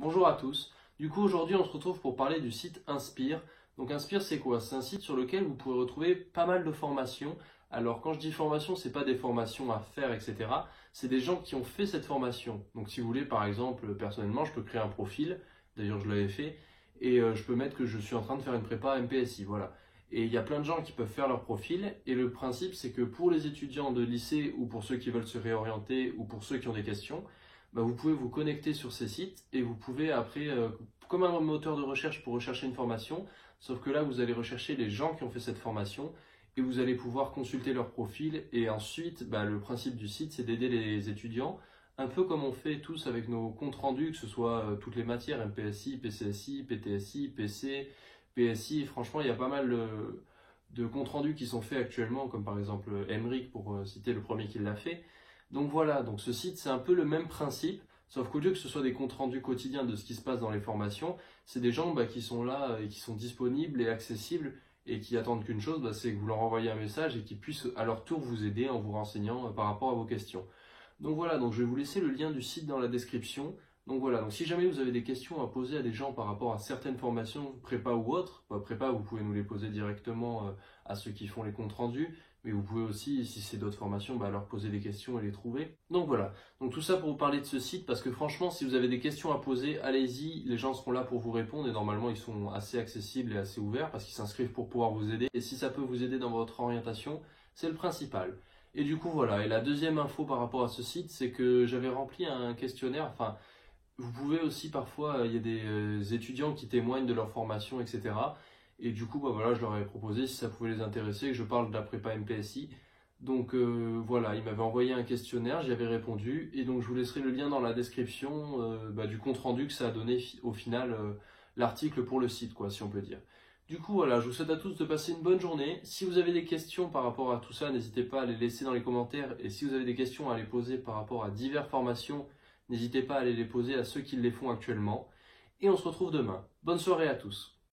Bonjour à tous. Du coup, aujourd'hui, on se retrouve pour parler du site Inspire. Donc, Inspire, c'est quoi? C'est un site sur lequel vous pouvez retrouver pas mal de formations. Alors, quand je dis formation, c'est pas des formations à faire, etc. C'est des gens qui ont fait cette formation. Donc, si vous voulez, par exemple, personnellement, je peux créer un profil. D'ailleurs, je l'avais fait. Et je peux mettre que je suis en train de faire une prépa MPSI. Voilà. Et il y a plein de gens qui peuvent faire leur profil. Et le principe, c'est que pour les étudiants de lycée ou pour ceux qui veulent se réorienter ou pour ceux qui ont des questions, bah, vous pouvez vous connecter sur ces sites et vous pouvez après, comme un moteur de recherche pour rechercher une formation, sauf que là, vous allez rechercher les gens qui ont fait cette formation et vous allez pouvoir consulter leur profil. Et ensuite, bah, le principe du site, c'est d'aider les étudiants, un peu comme on fait tous avec nos comptes rendus, que ce soit toutes les matières, MPSI, PCSI, PTSI, PC, PSI. Franchement, il y a pas mal de comptes rendus qui sont faits actuellement, comme par exemple Emric, pour citer le premier qui l'a fait. Donc voilà, donc ce site, c'est un peu le même principe, sauf qu'au lieu que ce soit des comptes rendus quotidiens de ce qui se passe dans les formations, c'est des gens qui sont là et qui sont disponibles et accessibles et qui attendent qu'une chose, c'est que vous leur envoyez un message et qu'ils puissent à leur tour vous aider en vous renseignant par rapport à vos questions. Donc voilà, donc je vais vous laisser le lien du site dans la description. Donc voilà, donc si jamais vous avez des questions à poser à des gens par rapport à certaines formations, prépa ou autres, prépa, vous pouvez nous les poser directement à ceux qui font les comptes rendus, mais vous pouvez aussi, si c'est d'autres formations, leur poser des questions et les trouver. Donc voilà, donc tout ça pour vous parler de ce site, parce que franchement, si vous avez des questions à poser, allez-y, les gens seront là pour vous répondre, et normalement ils sont assez accessibles et assez ouverts, parce qu'ils s'inscrivent pour pouvoir vous aider, et si ça peut vous aider dans votre orientation, c'est le principal. Et du coup voilà, et la deuxième info par rapport à ce site, c'est que j'avais rempli un questionnaire, enfin, vous pouvez aussi parfois, il y a des étudiants qui témoignent de leur formation, etc. Et du coup, voilà, je leur avais proposé si ça pouvait les intéresser, que je parle de la prépa MPSI. Donc voilà, ils m'avaient envoyé un questionnaire, j'y avais répondu, et donc je vous laisserai le lien dans la description du compte rendu que ça a donné au final l'article pour le site, quoi, si on peut dire. Du coup, voilà, je vous souhaite à tous de passer une bonne journée. Si vous avez des questions par rapport à tout ça, n'hésitez pas à les laisser dans les commentaires. Et si vous avez des questions à les poser par rapport à diverses formations, n'hésitez pas à aller les poser à ceux qui les font actuellement. Et on se retrouve demain. Bonne soirée à tous.